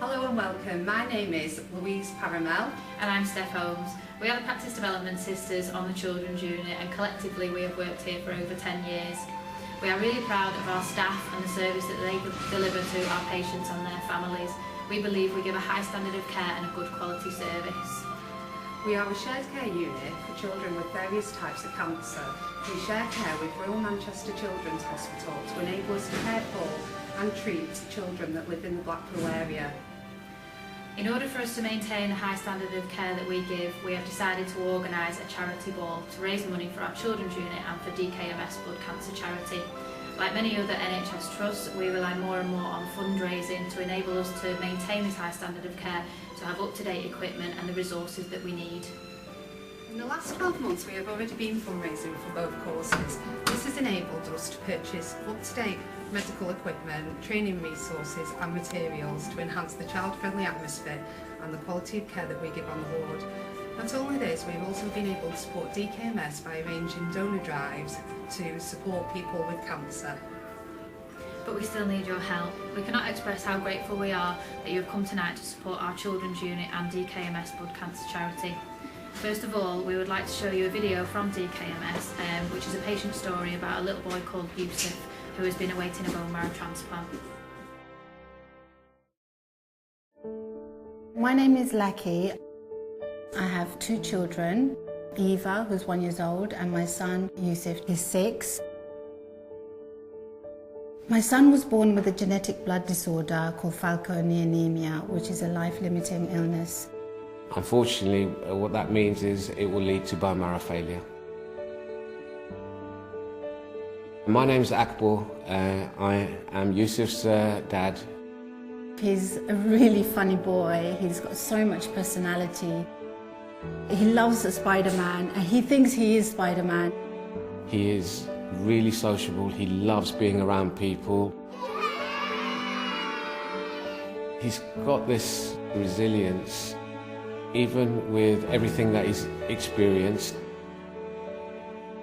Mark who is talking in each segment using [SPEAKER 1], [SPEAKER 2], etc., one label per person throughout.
[SPEAKER 1] Hello and welcome. My name is Louise Paramel.
[SPEAKER 2] And I'm Steph Holmes. We are the Practice Development Sisters on the Children's Unit, and collectively we have worked here for over 10 years. We are really proud of our staff and the service that they deliver to our patients and their families. We believe we give a high standard of care and a good quality service.
[SPEAKER 1] We are a shared care unit for children with various types of cancer. We share care with Royal Manchester Children's Hospital to enable us to care for and treat children that live in the Blackpool area.
[SPEAKER 2] In order for us to maintain the high standard of care that we give, we have decided to organise a charity ball to raise money for our Children's Unit and for DKMS Blood Cancer Charity. Like many other NHS trusts, we rely more and more on fundraising to enable us to maintain this high standard of care, to have up-to-date equipment and the resources that we need.
[SPEAKER 1] In the last 12 months we have already been fundraising for both causes. This has enabled us to purchase up-to-date medical equipment, training resources and materials to enhance the child-friendly atmosphere and the quality of care that we give on the ward. Not only this, we've also been able to support DKMS by arranging donor drives to support people with cancer.
[SPEAKER 2] But we still need your help. We cannot express how grateful we are that you have come tonight to support our Children's Unit and DKMS Blood Cancer Charity. First of all, we would like to show you a video from DKMS, which is a patient story about a little boy called Yusuf, who has been awaiting a bone marrow transplant.
[SPEAKER 3] My name is Lucky. I have two children, Eva, who's 1 year old, and my son, Yusuf, is 6. My son was born with a genetic blood disorder called Falconeanemia, which is a life-limiting illness.
[SPEAKER 4] Unfortunately, what that means is it will lead to bone marrow failure. My name's Akbar. I am Yusuf's dad.
[SPEAKER 3] He's a really funny boy. He's got so much personality. He loves Spider-Man and he thinks he is Spider-Man.
[SPEAKER 4] He is really sociable. He loves being around people. He's got this resilience, even with everything that he's experienced.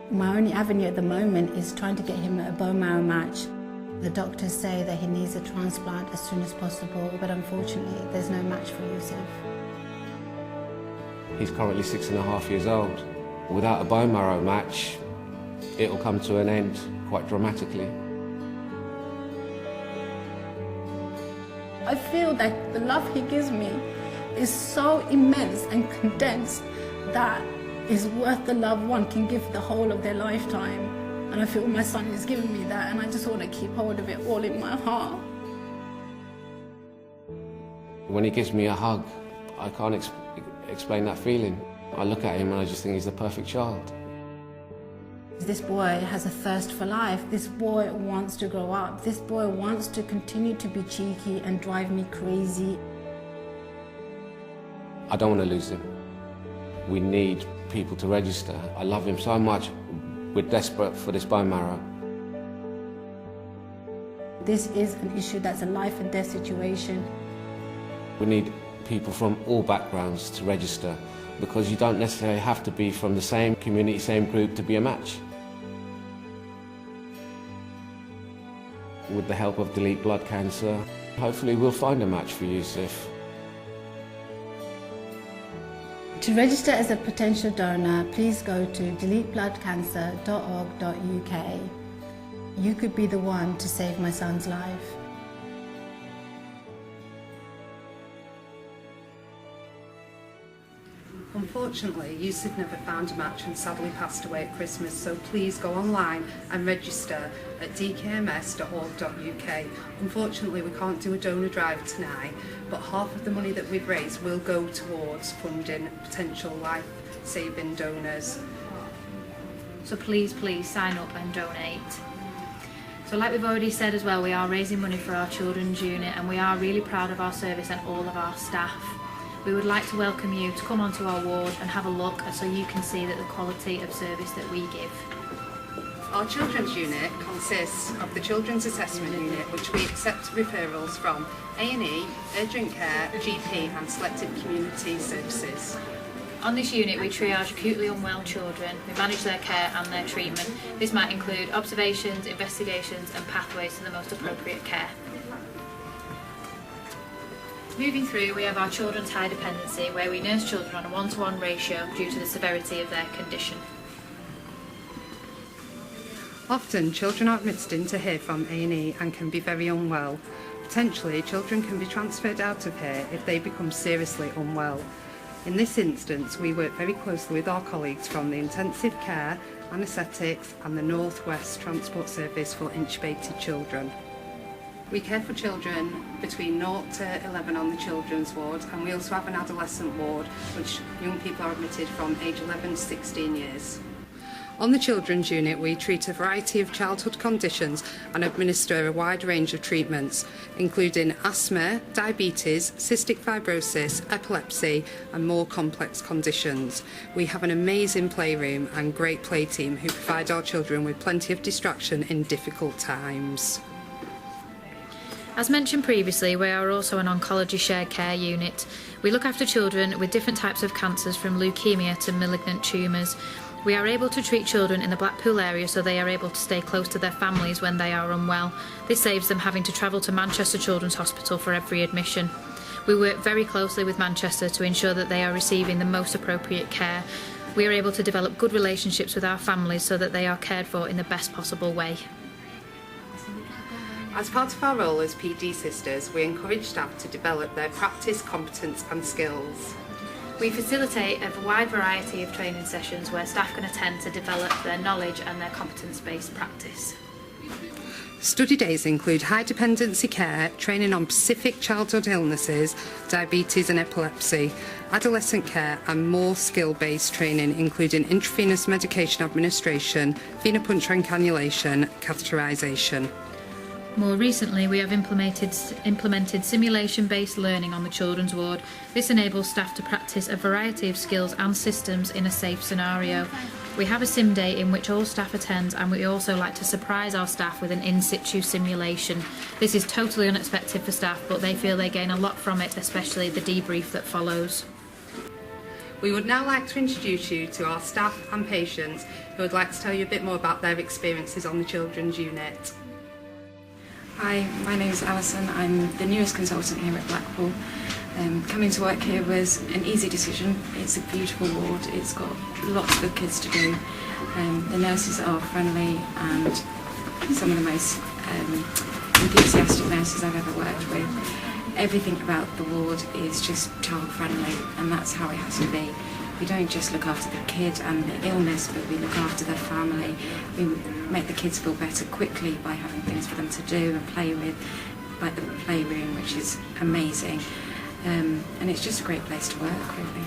[SPEAKER 3] My only avenue at the moment is trying to get him a bone marrow match. The doctors say that he needs a transplant as soon as possible, but unfortunately there's no match for Yusuf.
[SPEAKER 4] He's currently 6.5 years old. Without a bone marrow match, it'll come to an end quite dramatically.
[SPEAKER 3] I feel that the love he gives me is so immense and condensed that is worth the love one can give the whole of their lifetime. And I feel my son is giving me that, and I just want to keep hold of it all in my heart.
[SPEAKER 4] When he gives me a hug, I can't explain that feeling. I look at him and I just think he's the perfect child.
[SPEAKER 3] This boy has a thirst for life. This boy wants to grow up. This boy wants to continue to be cheeky and drive me crazy.
[SPEAKER 4] I don't want to lose him. We need people to register. I love him so much. We're desperate for this bone marrow.
[SPEAKER 3] This is an issue that's a life and death situation.
[SPEAKER 4] We need people from all backgrounds to register, because you don't necessarily have to be from the same community, same group to be a match. With the help of Delete Blood Cancer, hopefully we'll find a match for Yusuf.
[SPEAKER 3] To register as a potential donor, please go to deletebloodcancer.org.uk. You could be the one to save my son's life.
[SPEAKER 1] Unfortunately, Yusuf never found a match and sadly passed away at Christmas, so please go online and register at dkms.org.uk. Unfortunately, we can't do a donor drive tonight, but half of the money that we've raised will go towards funding potential life-saving donors.
[SPEAKER 2] So please sign up and donate. So like we've already said as well, we are raising money for our Children's Unit, and we are really proud of our service and all of our staff. We would like to welcome you to come onto our ward and have a look so you can see that the quality of service that we give.
[SPEAKER 1] Our Children's Unit consists of the Children's Assessment Unit, which we accept referrals from A&E, urgent care, GP and selected community services.
[SPEAKER 2] On this unit we triage acutely unwell children, we manage their care and their treatment. This might include observations, investigations and pathways to the most appropriate care. Moving through, we have our children's high dependency, where we nurse children on a 1-to-1 ratio due to the severity of their condition.
[SPEAKER 1] Often, children are admitted into here from A&E and can be very unwell. Potentially, children can be transferred out of here if they become seriously unwell. In this instance, we work very closely with our colleagues from the intensive care, anaesthetics and the North West Transport Service for intubated children. We care for children between 0 to 11 on the children's ward, and we also have an adolescent ward, which young people are admitted from age 11 to 16 years. On the children's unit, we treat a variety of childhood conditions and administer a wide range of treatments, including asthma, diabetes, cystic fibrosis, epilepsy and more complex conditions. We have an amazing playroom and great play team who provide our children with plenty of distraction in difficult times.
[SPEAKER 2] As mentioned previously, we are also an oncology shared care unit. We look after children with different types of cancers, from leukemia to malignant tumours. We are able to treat children in the Blackpool area so they are able to stay close to their families when they are unwell. This saves them having to travel to Manchester Children's Hospital for every admission. We work very closely with Manchester to ensure that they are receiving the most appropriate care. We are able to develop good relationships with our families so that they are cared for in the best possible way.
[SPEAKER 1] As part of our role as PD sisters, we encourage staff to develop their practice, competence and skills.
[SPEAKER 2] We facilitate a wide variety of training sessions where staff can attend to develop their knowledge and their competence-based practice.
[SPEAKER 1] Study days include high dependency care, training on specific childhood illnesses, diabetes and epilepsy, adolescent care and more skill-based training including intravenous medication administration, venipuncture and cannulation, catheterisation.
[SPEAKER 2] More recently, we have implemented simulation-based learning on the children's ward. This enables staff to practice a variety of skills and systems in a safe scenario. We have a sim day in which all staff attend, and we also like to surprise our staff with an in-situ simulation. This is totally unexpected for staff, but they feel they gain a lot from it, especially the debrief that follows.
[SPEAKER 1] We would now like to introduce you to our staff and patients who would like to tell you a bit more about their experiences on the children's unit.
[SPEAKER 5] Hi, my name is Alison. I'm the newest consultant here at Blackpool. Coming to work here was an easy decision. It's a beautiful ward, it's got lots of good kids to do. The nurses are friendly and some of the most enthusiastic nurses I've ever worked with. Everything about the ward is just child friendly, and that's how it has to be. We don't just look after the kid and the illness, but we look after their family. We make the kids feel better quickly by having things for them to do and play with, like the playroom, which is amazing. And it's just a great place to work, really.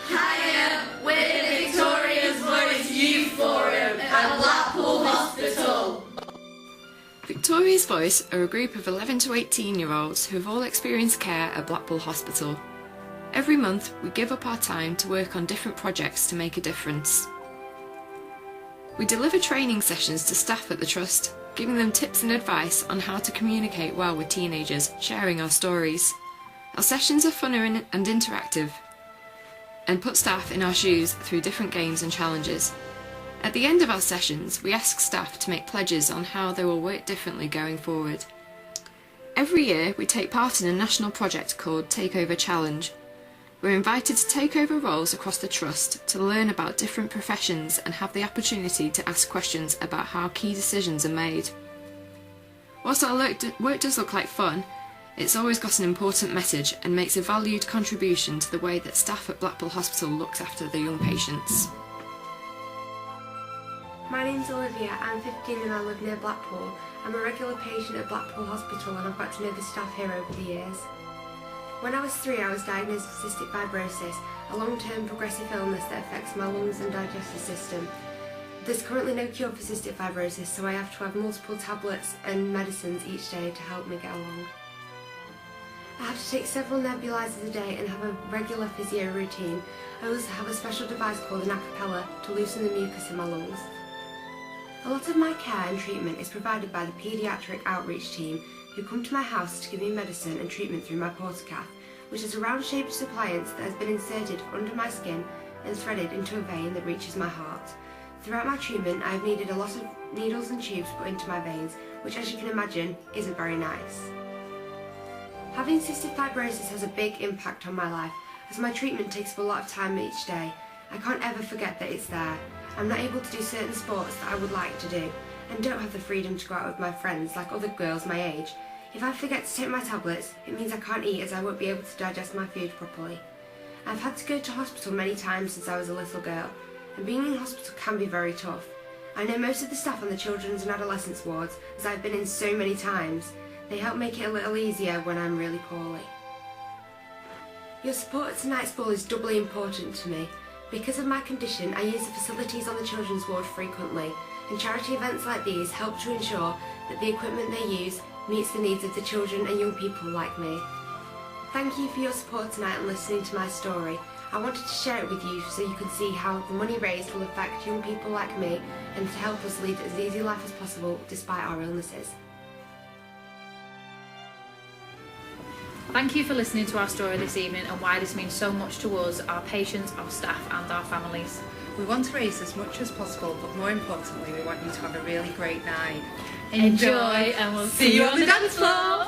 [SPEAKER 6] Hiya, we're the Victoria's Voice Youth Forum at Blackpool Hospital.
[SPEAKER 5] Victoria's Voice are a group of 11 to 18-year-olds who have all experienced care at Blackpool Hospital. Every month, we give up our time to work on different projects to make a difference. We deliver training sessions to staff at the Trust, giving them tips and advice on how to communicate well with teenagers, sharing our stories. Our sessions are fun and interactive, and put staff in our shoes through different games and challenges. At the end of our sessions, we ask staff to make pledges on how they will work differently going forward. Every year, we take part in a national project called Takeover Challenge. We're invited to take over roles across the Trust to learn about different professions and have the opportunity to ask questions about how key decisions are made. Whilst our work does look like fun, it's always got an important message and makes a valued contribution to the way that staff at Blackpool Hospital looks after the young patients.
[SPEAKER 7] My name's Olivia, I'm 15 and I live near Blackpool. I'm a regular patient at Blackpool Hospital and I've got to know the staff here over the years. When I was 3, I was diagnosed with cystic fibrosis, a long-term progressive illness that affects my lungs and digestive system. There's currently no cure for cystic fibrosis, so I have to have multiple tablets and medicines each day to help me get along. I have to take several nebulizers a day and have a regular physio routine. I also have a special device called an acapella to loosen the mucus in my lungs. A lot of my care and treatment is provided by the paediatric outreach team, who come to my house to give me medicine and treatment through my portacath, which is a round-shaped appliance that has been inserted under my skin and threaded into a vein that reaches my heart. Throughout my treatment, I have needed a lot of needles and tubes put into my veins, which, as you can imagine, isn't very nice. Having cystic fibrosis has a big impact on my life, as my treatment takes up a lot of time each day. I can't ever forget that it's there. I'm not able to do certain sports that I would like to do, and don't have the freedom to go out with my friends like other girls my age. If I forget to take my tablets, it means I can't eat, as I won't be able to digest my food properly. I've had to go to hospital many times since I was a little girl, and being in hospital can be very tough. I know most of the staff on the children's and adolescents wards, as I've been in so many times. They help make it a little easier when I'm really poorly. Your support at tonight's ball is doubly important to me. Because of my condition, I use the facilities on the children's ward frequently, and charity events like these help to ensure that the equipment they use meets the needs of the children and young people like me. Thank you for your support tonight and listening to my story. I wanted to share it with you so you can see how the money raised will affect young people like me and to help us lead as easy a life as possible despite our illnesses.
[SPEAKER 2] Thank you for listening to our story this evening and why this means so much to us, our patients, our staff and our families.
[SPEAKER 1] We want to raise as much as possible, but more importantly, we want you to have a really great night.
[SPEAKER 2] Enjoy and we'll see you on the dance floor!